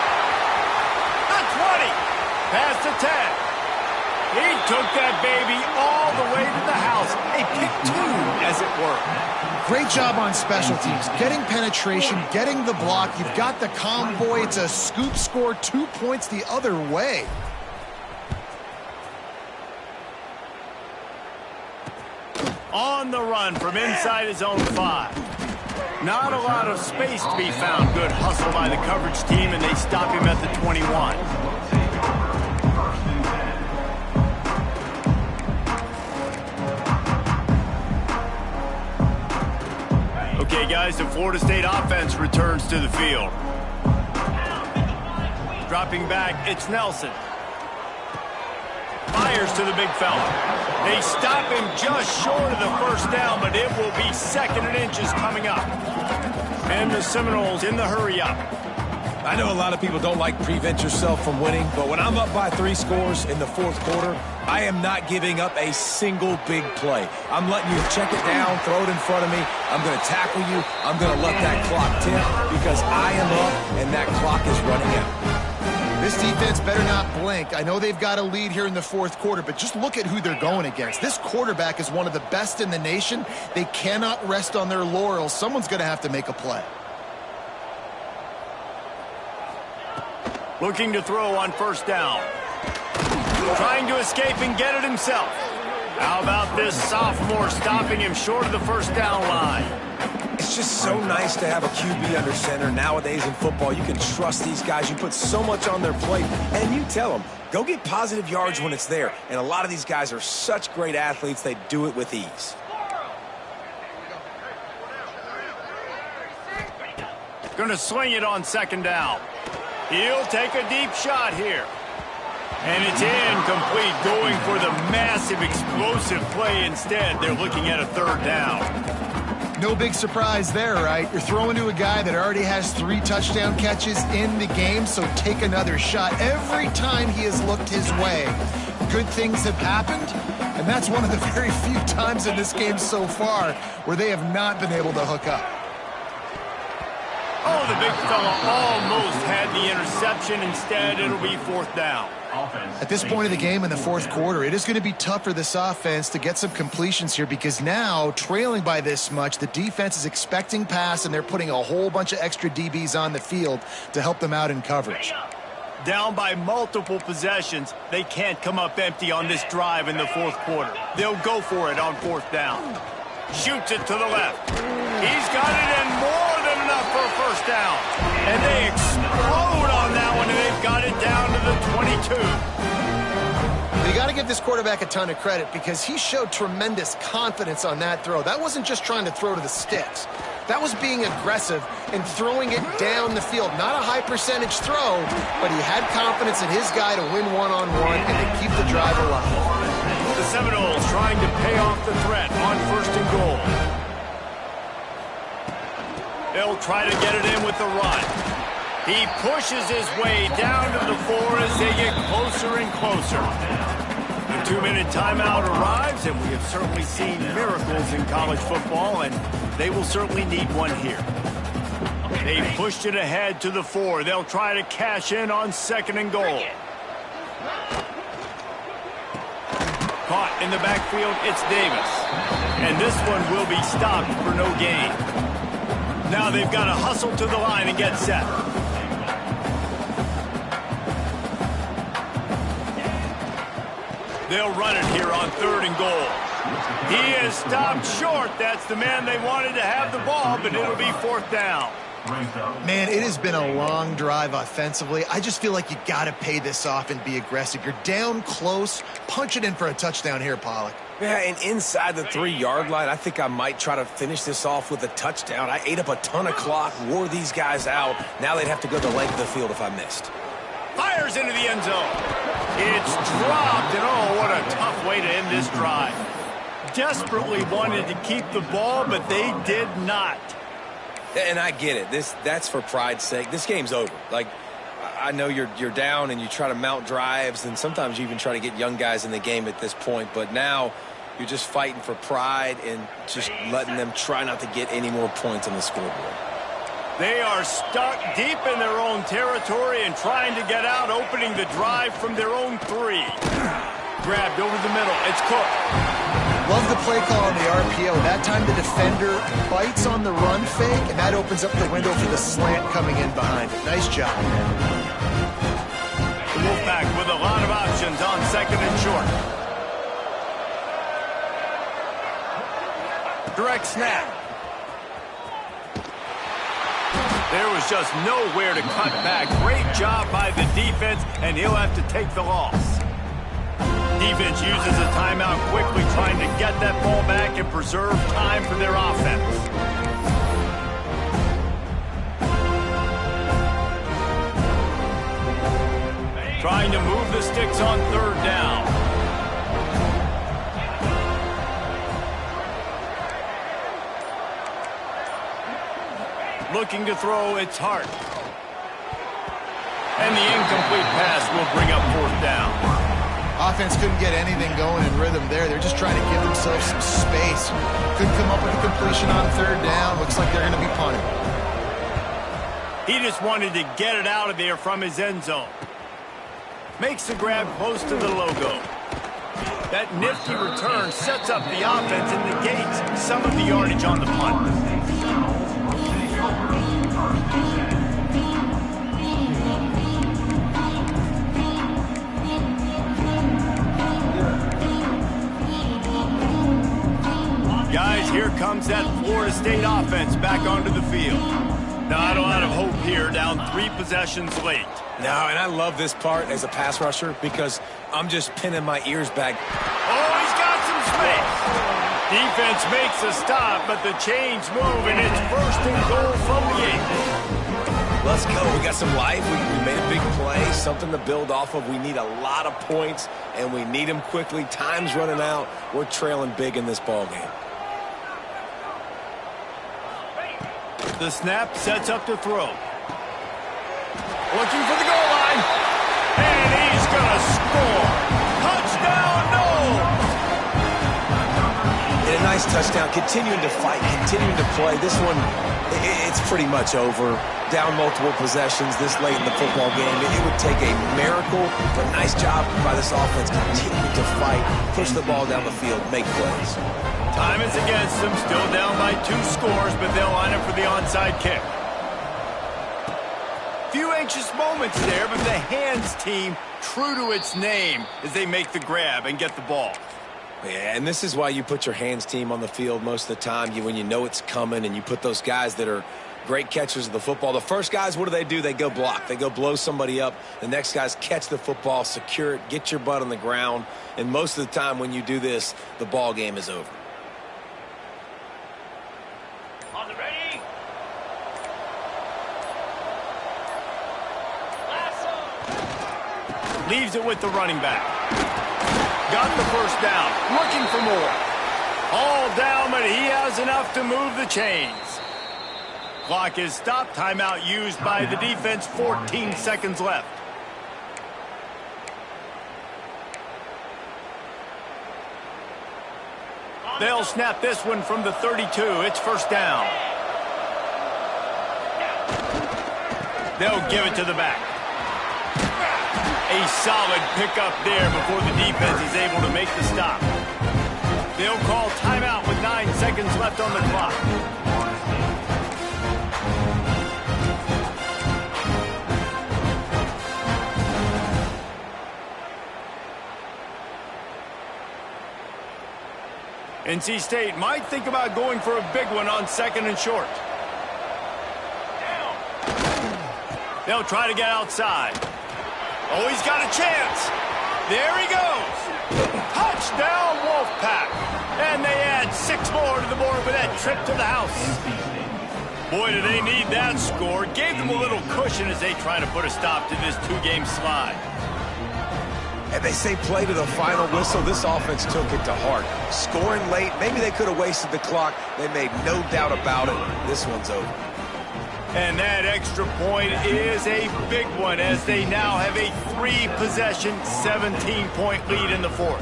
The 20. Past the 10. He took that baby all the way to the house. A pick two, as it were. Great job on special teams. Getting penetration, getting the block. You've got the convoy. It's a scoop score, 2 points the other way. On the run from inside his own 5. Not a lot of space to be found. Good hustle by the coverage team, and they stop him at the 21. Okay, guys, the Florida State offense returns to the field. Dropping back, it's Nelson. Fires to the big fella. They stop him just short of the first down, but it will be second and inches coming up. And the Seminoles in the hurry-up. I know a lot of people don't like prevent yourself from winning, but when I'm up by 3 scores in the fourth quarter, I am not giving up a single big play. I'm letting you check it down, throw it in front of me. I'm going to tackle you. I'm going to let that clock tick because I am up and that clock is running out. This defense better not blink. I know they've got a lead here in the fourth quarter, but just look at who they're going against. This quarterback is one of the best in the nation. They cannot rest on their laurels. Someone's going to have to make a play. Looking to throw on first down. Trying to escape and get it himself. How about this sophomore stopping him short of the first down line? It's just so nice to have a QB under center. Nowadays in football, you can trust these guys. You put so much on their plate, and you tell them, go get positive yards when it's there. And a lot of these guys are such great athletes, they do it with ease. Going to swing it on second down. He'll take a deep shot here. And it's incomplete, going for the massive explosive play instead. They're looking at a third down. No big surprise there, right? You're throwing to a guy that already has 3 touchdown catches in the game, so take another shot. Every time he has looked his way, good things have happened, and that's one of the very few times in this game so far where they have not been able to hook up. Oh, the big fella almost had the interception. Instead, it'll be fourth down. At this point of the game in the fourth quarter, it is going to be tough for this offense to get some completions here because now, trailing by this much, the defense is expecting pass, and they're putting a whole bunch of extra DBs on the field to help them out in coverage. Down by multiple possessions, they can't come up empty on this drive in the fourth quarter. They'll go for it on fourth down. Shoots it to the left. He's got it in more than enough for a first down. And they explode on that one, and they've got it down to the 22. You got to give this quarterback a ton of credit because he showed tremendous confidence on that throw. That wasn't just trying to throw to the sticks. That was being aggressive and throwing it down the field. Not a high percentage throw, but he had confidence in his guy to win one-on-one and to keep the drive alive. The Seminoles trying to pay off the threat on first and goal. They'll try to get it in with the run. He pushes his way down to the 4 as they get closer and closer. The 2-minute timeout arrives, and we have certainly seen miracles in college football, and they will certainly need one here. They pushed it ahead to the 4. They'll try to cash in on second and goal. Caught in the backfield, it's Davis. And this one will be stopped for no gain. Now they've got to hustle to the line and get set. They'll run it here on third and goal. He is stopped short. That's the man they wanted to have the ball, but it'll be fourth down. Man, it has been a long drive offensively. I just feel like you got to pay this off and be aggressive. You're down close. Punch it in for a touchdown here, Pollock. Yeah, and inside the 3-yard line, I think I might try to finish this off with a touchdown. I ate up a ton of clock, wore these guys out. Now they'd have to go the length of the field if I missed. Fires into the end zone. It's dropped, and oh, what a tough way to end this drive. Desperately wanted to keep the ball, but they did not. And I get it. That's for pride's sake. This game's over. Like, I know you're down and you try to mount drives, and sometimes you even try to get young guys in the game at this point. But now you're just fighting for pride and just letting them try not to get any more points on the scoreboard. They are stuck deep in their own territory and trying to get out, opening the drive from their own 3. Grabbed over the middle. It's Cook. Love the play call on the RPO. That time the defender bites on the run fake, and that opens up the window for the slant coming in behind it. Nice job. The Wolfpack with a lot of options on second and short. Direct snap. There was just nowhere to cut back. Great job by the defense, and he'll have to take the loss. Defense uses a timeout quickly, trying to get that ball back and preserve time for their offense. Trying to move the sticks on third down. Looking to throw, it's Hart. And the incomplete pass will bring up fourth down. Offense couldn't get anything going in rhythm there. They're just trying to give themselves some space. Couldn't come up with a completion on third down. Looks like they're going to be punting. He just wanted to get it out of there from his end zone. Makes the grab close to the logo. That nifty return sets up the offense and negates some of the yardage on the punt. Guys, here comes that Florida State offense back onto the field. Not a lot of hope here, down 3 possessions late. No, and I love this part as a pass rusher because I'm just pinning my ears back. Oh, he's got some space. Defense makes a stop, but the chains move, and it's 1st and goal from the 8. Let's go. We got some life. We made a big play, something to build off of. We need a lot of points, and we need them quickly. Time's running out. We're trailing big in this ball game. The snap sets up to throw. Looking for the goal line. And he's going to score. Touchdown, no! And a nice touchdown. Continuing to fight, continuing to play. This one, it's pretty much over. Down multiple possessions this late in the football game. It would take a miracle, but nice job by this offense. Continuing to fight, push the ball down the field, make plays. Time is against them. Still down by 2 scores, but they'll line up for the onside kick. Few anxious moments there, but the hands team true to its name as they make the grab and get the ball. Yeah, and this is why you put your hands team on the field most of the time. When you know it's coming and you put those guys that are great catchers of the football. The first guys, what do? They go block. They go blow somebody up. The next guys catch the football, secure it, get your butt on the ground. And most of the time when you do this, the ball game is over. On the ready. Leaves it with the running back. Got the 1st down. Looking for more. All down, but he has enough to move the chains. Clock is stopped. Timeout used by the defense. 14 seconds left. They'll snap this one from the 32. It's 1st down. They'll give it to the back. A solid pickup there before the defense is able to make the stop. They'll call timeout with 9 seconds left on the clock. NC State might think about going for a big one on 2nd and short. They'll try to get outside. Oh, he's got a chance. There he goes. Touchdown, Wolfpack. And they add 6 more to the board with that trip to the house. Boy, do they need that score. Gave them a little cushion as they try to put a stop to this 2-game slide. And they say play to the final whistle. This offense took it to heart. Scoring late, maybe they could have wasted the clock. They made no doubt about it. This one's over. And that extra point is a big one as they now have a 3-possession, 17-point lead in the 4th.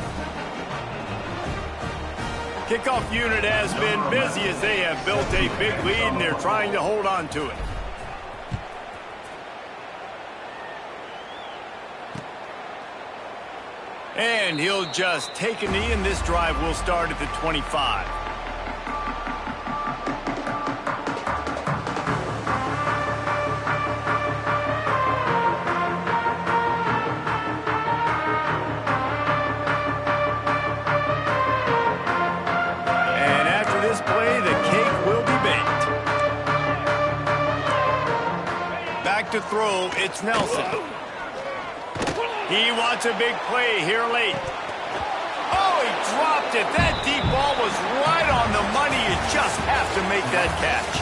Kickoff unit has been busy as they have built a big lead and they're trying to hold on to it. And he'll just take a knee, and this drive will start at the 25. And after this play, the cake will be baked. Back to throw, it's Nelson. He wants a big play here late. Oh, he dropped it. That deep ball was right on the money. You just have to make that catch.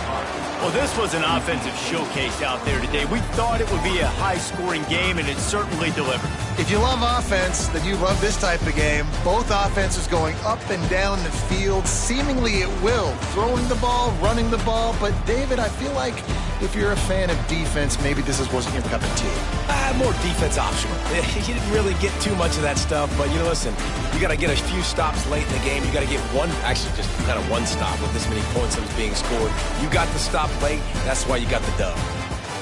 Well, this was an offensive showcase out there today. We thought it would be a high-scoring game, and it certainly delivered. If you love offense, then you love this type of game. Both offenses going up and down the field, seemingly at will. Throwing the ball, running the ball. But, David, I feel like if you're a fan of defense, maybe this wasn't your cup of tea. More defense optional. You didn't really get too much of that stuff, but, listen, you got to get a few stops late in the game. You got to get just kind of one stop with this many points that was being scored. You got the stop late. That's why you got the dub.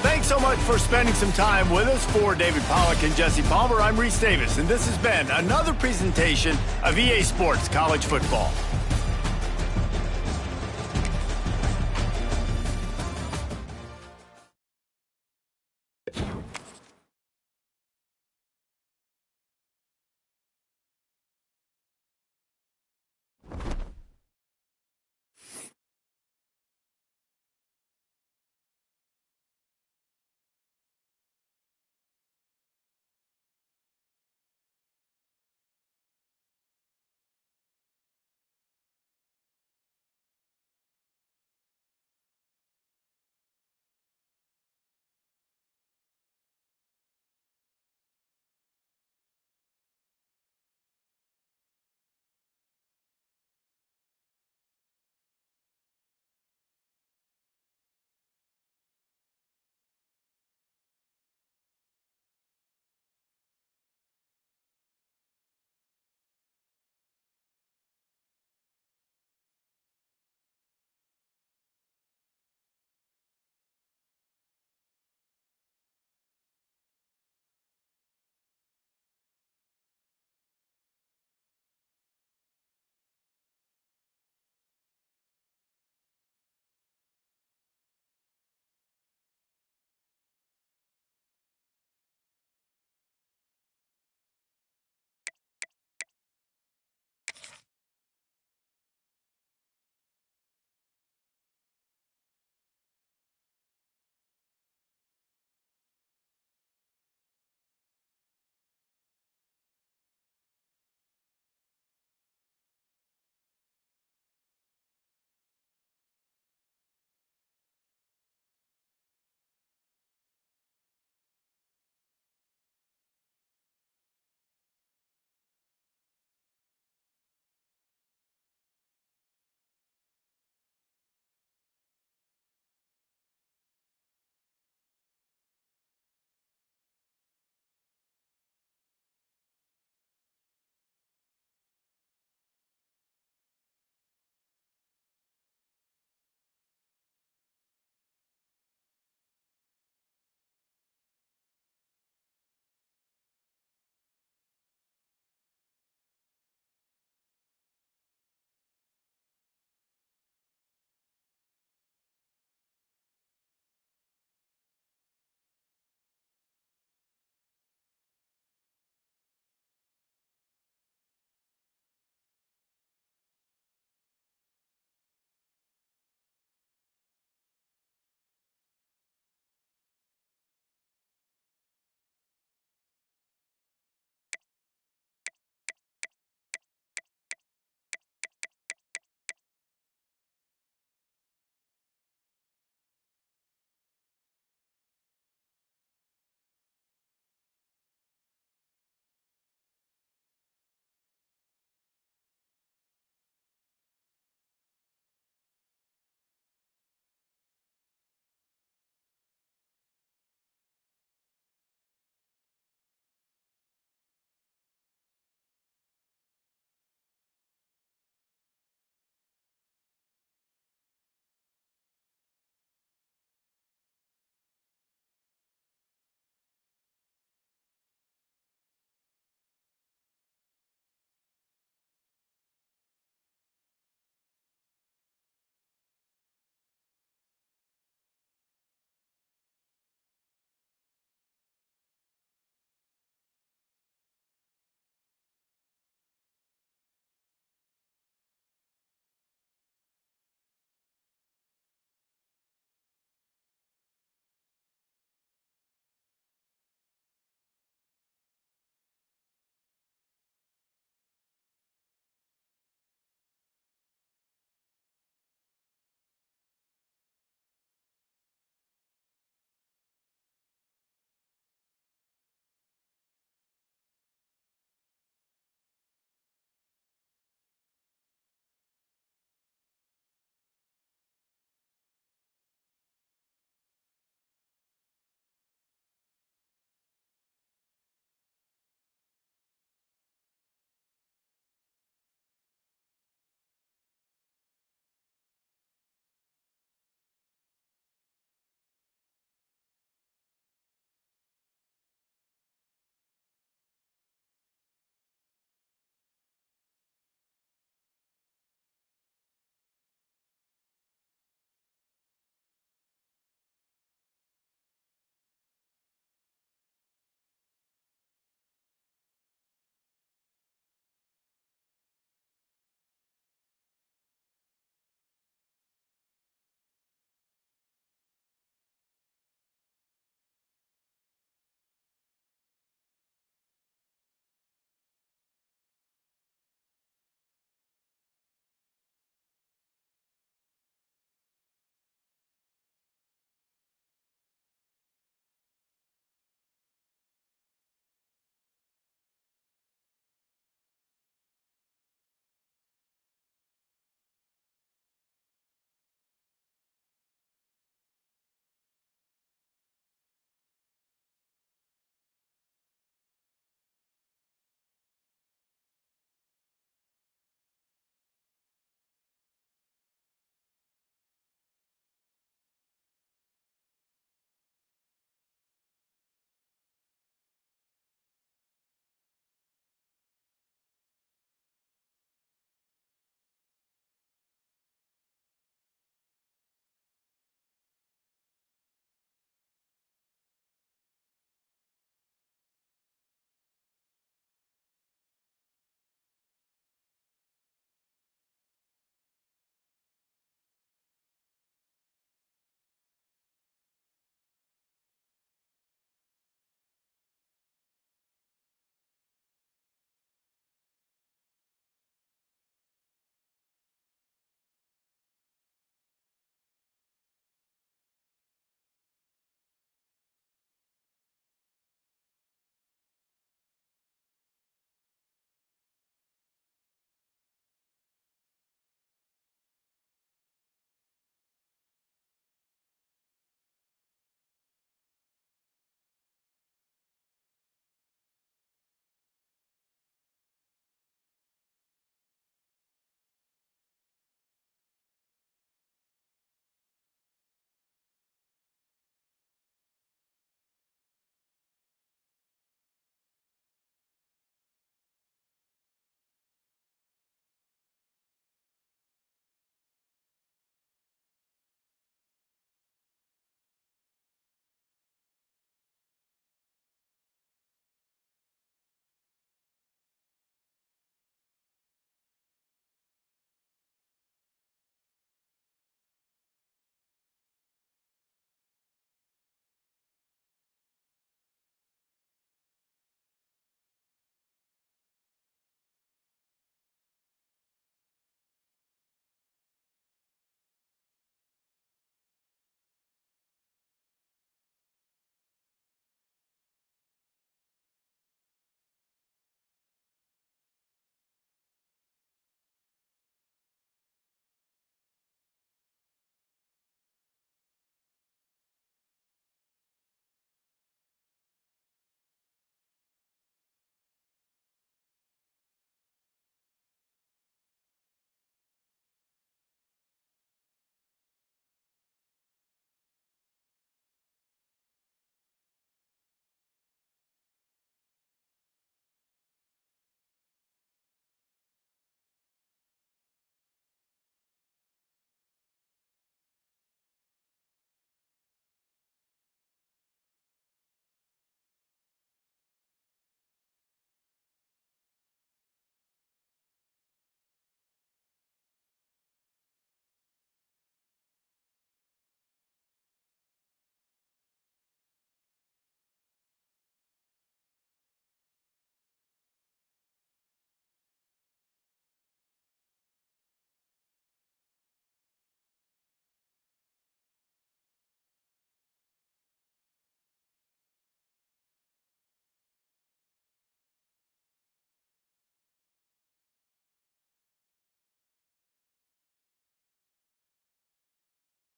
Thank Thanks so much for spending some time with us. For David Pollack and Jesse Palmer, I'm Reese Davis, and this has been another presentation of EA Sports College Football.